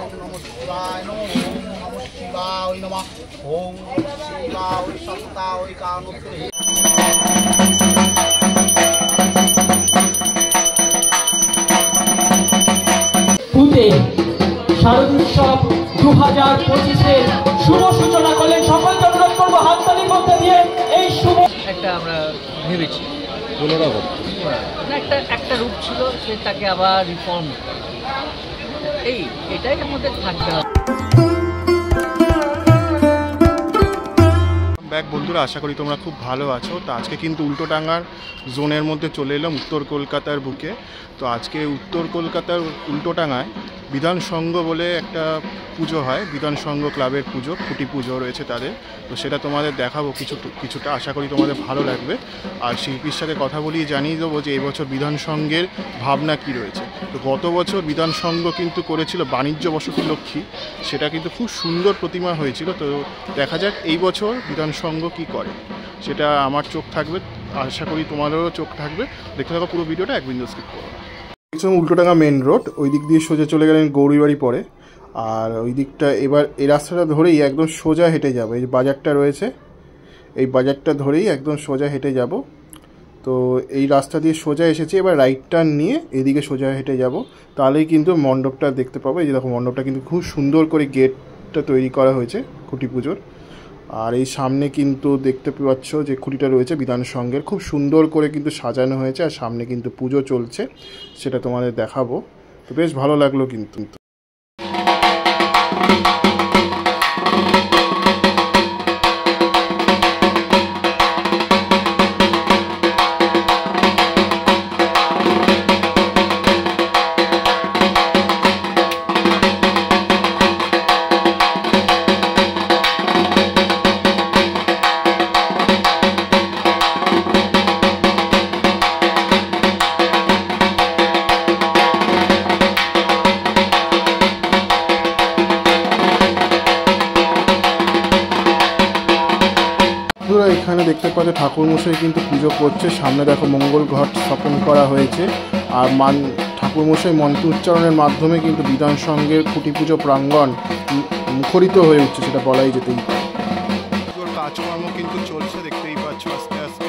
নমঃ শিবায় নমঃ শিবায় নমঃ ওম শিবায় সত্তায় কানুতে। শারদোৎসব 2025-এর শুভ সূচনা করলেন। সকলকে অনুরোধ করবো হাততালির মধ্যে দিয়ে এই শুভ একটা আমরা ভেবেছি একটা রূপ ছিল, সেটাকে আবার রিফর্ম এটাই আমাদের থাকতে হবে। ব্যাক বন্ধুরা, আশা করি তোমরা খুব ভালো আছো। তো আজকে কিন্তু উল্টোডাঙার জোনের মধ্যে চলে এলাম, উত্তর কলকাতার বুকে। তো আজকে উত্তর কলকাতার উল্টোডাঙায় বিধান সংঘ বলে একটা পুজো হয়, বিধান সংঘ ক্লাবের পুজো, খুঁটি পুজো রয়েছে তাদের। তো সেটা তোমাদের দেখাবো কিছুটা, আশা করি তোমাদের ভালো লাগবে। আর শিল্পীর সাথে কথা বলিয়ে জানিয়ে দেবো যে এবছর বিধান সংঘের ভাবনা কি রয়েছে। তো গত বছর বিধান সংঘ কিন্তু করেছিল বাণিজ্য বসতি লক্ষ্মী, সেটা কিন্তু খুব সুন্দর প্রতিমা হয়েছিল। তো দেখা যাক এই বছর বিধান সংঘ কী করে, সেটা আমার চোখ থাকবে, আশা করি তোমাদেরও চোখ থাকবে। দেখতে থাকো পুরো ভিডিওটা, এক বিন্দু স্কিপ করো না। উল্টোডাঙা মেন রোড, ওই দিক দিয়ে সোজা চলে গেলেন গৌরীবাড়ি পরে। আর ওই দিকটা এবার এই রাস্তাটা ধরেই একদম সোজা হেঁটে যাবো। এই যে বাজারটা রয়েছে, এই বাজারটা ধরেই একদম সোজা হেঁটে যাব। তো এই রাস্তা দিয়ে সোজা এসেছি, এবার রাইট টার্ন নিয়ে এদিকে সোজা হেঁটে যাব, তাহলেই কিন্তু মণ্ডপটা দেখতে পাবো। এই যে দেখো, মণ্ডপটা কিন্তু খুব সুন্দর করে গেটটা তৈরি করা হয়েছে খুঁটি পুজোর। আর এই সামনে কিন্তু দেখতে পাচ্ছ যে খুঁটিটা রয়েছে বিধান সংঘের, খুব সুন্দর করে কিন্তু সাজানো হয়েছে। আর সামনে কিন্তু পুজো চলছে, সেটা তোমাদের দেখাবো। তো বেশ ভালো লাগলো কিন্তু। এখানে দেখতে পাচ্ছ ঠাকুরমশাই কিন্তু পুজো করছে। সামনে দেখো মঙ্গল ঘট স্থাপন করা হয়েছে। আর ঠাকুরমশাই মন্ত্র উচ্চারণের মাধ্যমে কিন্তু বিধান সংঘের খুঁটি পুজো প্রাঙ্গণ মুখরিত হয়ে উঠছে, সেটা বলাই যেতেই পারে। পুজোর কাজকর্ম কিন্তু চলছে, দেখতেই পাচ্ছ আস্তে আস্তে।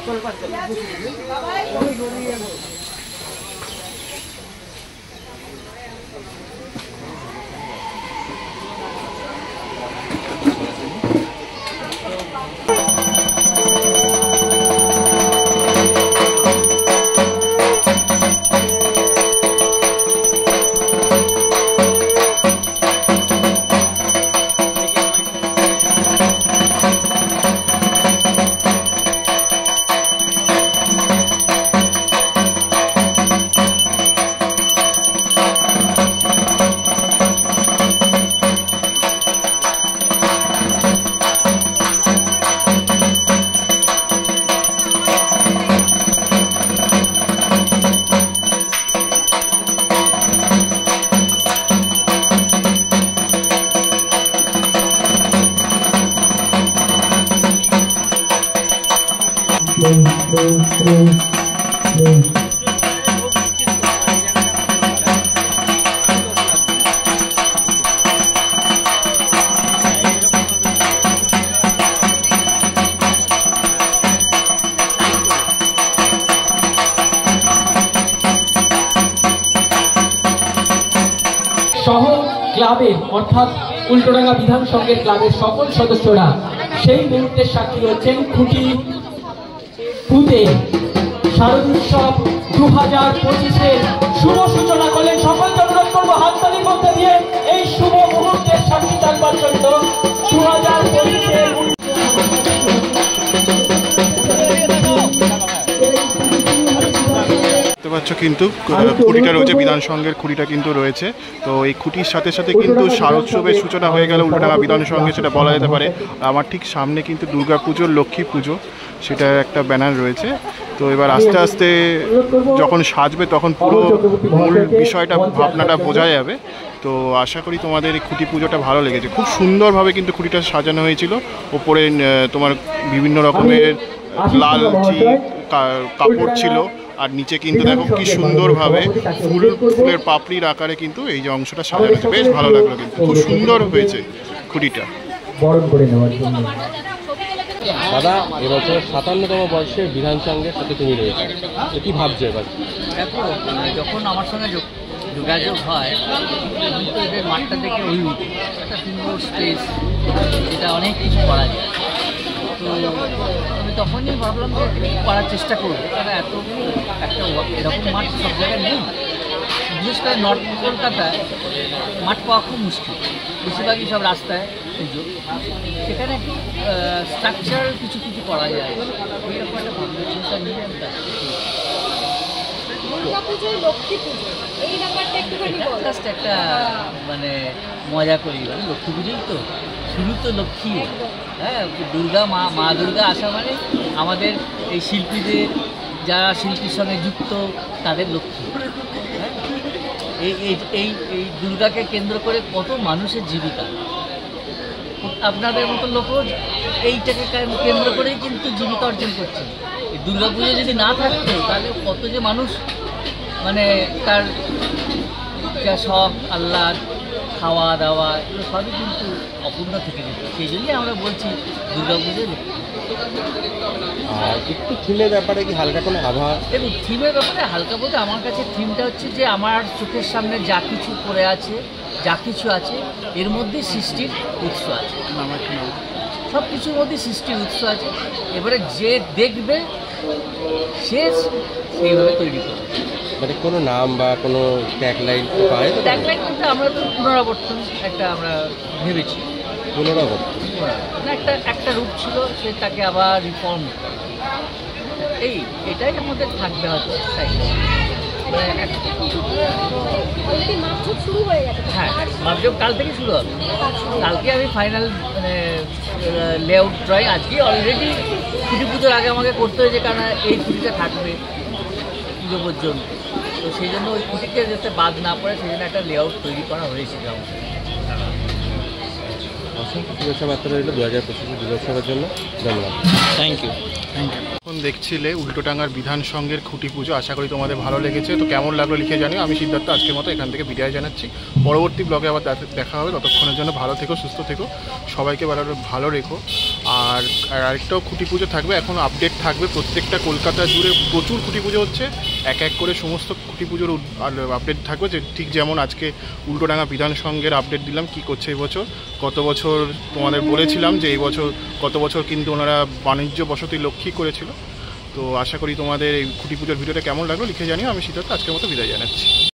সহ ক্লাবে অর্থাৎ উল্টোডাঙ্গা বিধান সংঘের ক্লাবের সকল সদস্যরা সেই মুহূর্তের সাক্ষী হচ্ছেন খুঁটি পুঁতে শারদোৎসব 2025-এর শুভ সূচনা করলেন। সকলকে অনুরোধ করবো হাততালির মধ্যে দিয়ে এই শুভ মুহূর্তের সাক্ষী থাকবার জন্য। 2025-এর কিন্তু খুঁটিটা রয়েছে, বিধান সংঘের খুঁটিটা কিন্তু রয়েছে। তো এই খুঁটির সাথে সাথে কিন্তু শারদোৎসবের সূচনা হয়ে গেল উল্টোডাঙ্গা বিধান সংঘে, সেটা বলা যেতে পারে। আমার ঠিক সামনে কিন্তু দুর্গা পুজোর, লক্ষ্মী পুজো, সেটার একটা ব্যানার রয়েছে। তো এবার আস্তে আস্তে যখন সাজবে তখন পুরো মূল বিষয়টা, ভাবনাটা বোঝা যাবে। তো আশা করি তোমাদের এই খুঁটি পুজোটা ভালো লেগেছে। খুব সুন্দরভাবে কিন্তু খুঁটিটা সাজানো হয়েছিল। ওপরে তোমার বিভিন্ন রকমের লাল কাপড় ছিল, আর নিচে কিন্তু দেখো কি সুন্দরভাবে ফুলের পাপড়ির আকারে কিন্তু এই যে অংশটা সাজানো হয়েছে। বেশ ভালো লাগলো, কিন্তু খুব সুন্দর হয়েছে খুঁটিটা। দাদা, এবছর 57তম বর্ষের বিধান সংঘের সাথে তুমি রয়েছে, কি ভাবছো এবার? দেখো, যখন আমার সঙ্গে যোগাযোগ হয়, কিন্তু এদের মাঠটা দেখে ওই একটা সুন্দর স্পেস, এটা অনেক কিছু করা যায়। তো আমি তখনই ভাবলাম যে করার চেষ্টা করবো, কারণ একটা এরকম মাঠ সব জায়গায় নেই। বিশেষ করে নর্থ কলকাতায় মাঠ পাওয়া খুব মুশকিল, বেশিরভাগই সব রাস্তায় পুজো। সেখানে স্ট্রাকচার কিছু কিছু করা যায়, ওইরকম একটা ভাবনা চিন্তা নিয়ে আমি জাস্ট একটা মানে মজা করি। লক্ষ্মী পুজোই তো শুরু, তো লক্ষ্মী, হ্যাঁ, দুর্গা মা দুর্গা আসা মানে আমাদের এই শিল্পীদের, যারা শিল্পীর সঙ্গে যুক্ত, তাদের লক্ষ্মী। হ্যাঁ, এই দুর্গাকে কেন্দ্র করে কত মানুষের জীবিকা। আপনাদের মতো লোকও এইটাকে কেন্দ্র করেই কিন্তু জীবিকা অর্জন করছে। এই দুর্গা পুজো যদি না থাকতো তাহলে কত যে মানুষ মানে তার যা শখ, আহ্লাদ, খাওয়া দাওয়া, এগুলো সবই কিন্তু অপূর্ণ থেকে যেত। সেই জন্যই আমরা বলছি দুর্গা পুজোয় লক্ষ্মী। আর একটু থিমের ব্যাপারে কি হালকা কোনো আবহাওয়া? দেখুন, থিমের ব্যাপারে হালকা বলতে আমার কাছে থিমটা হচ্ছে যে আমার চোখের সামনে যা কিছু পড়ে আছে, যা কিছু আছে, এর মধ্যে সৃষ্টির উৎস আছে। আমার সব কিছুর মধ্যে সৃষ্টির উৎস আছে। এবারে যে দেখবে সে সেইভাবে তৈরি করবে। মানে কোনো নাম বা কোনো ট্যাগলাইন পায়? ট্যাগলাইন বলতে আমরা তো পুনরাবর্তন একটা আমরা ভেবেছি। পুনরাবর্তন একটা রূপ ছিল, সে তাকে আবার রিফর্ম, এটাই আমাদের থাকবে হয়তো। তাই হ্যাঁ, মাপজোক কাল থেকে শুরু হবে। কালকে আমি ফাইনাল মানে লেআউট ট্রাই, আজকে অলরেডি ছুটি পুজোর আগে আমাকে করতে হয়েছে, কারণ এই ছুটিটা থাকবে পুজো পর্যন্ত। তো সেই জন্য ওই ছুটিকে যাতে বাদ না পড়ে, সেই জন্য একটা লেআউট তৈরি করা হয়েছিল আমাদের। অসংখ্য শুভেচ্ছা বার্তা রইল 2025 দুর্গোৎসবের জন্য। ধন্যবাদ। Thank you. এখন দেখছিলে উল্টোডাঙ্গার বিধান সংঘের খুঁটি পুজো। আশা করি তোমাদের ভালো লেগেছে। তো কেমন লাগলো লিখে জানিও। আমি সিদ্ধার্থ আজকের মতো এখান থেকে বিদায় জানাচ্ছি। পরবর্তী ব্লগে আবার দেখা হবে। ততক্ষণের জন্য ভালো থেকো, সুস্থ থেকো, সবাইকে ভালো রেখো। আর আরেকটাও খুঁটি পুজো থাকবে, এখন আপডেট থাকবে। প্রত্যেকটা কলকাতা জুড়ে প্রচুর খুঁটি পুজো হচ্ছে, এক এক করে সমস্ত খুঁটি পুজোর আপডেট থাকবে। যে ঠিক যেমন আজকে উল্টোডাঙ্গা বিধান সংঘের আপডেট দিলাম কী করছে এই বছর, কত বছর তোমাদের বলেছিলাম যে এই বছর কত বছর কিন্তু ওনারা বাণিজ্য বসতি লক্ষ্মী করেছিল। তো আশা করি তোমাদের এই খুঁটি পুজোর ভিডিওটা কেমন লাগলো লিখে জানিও। আমি সিদ্ধার্থ আজকের মতো বিদায় জানাচ্ছি।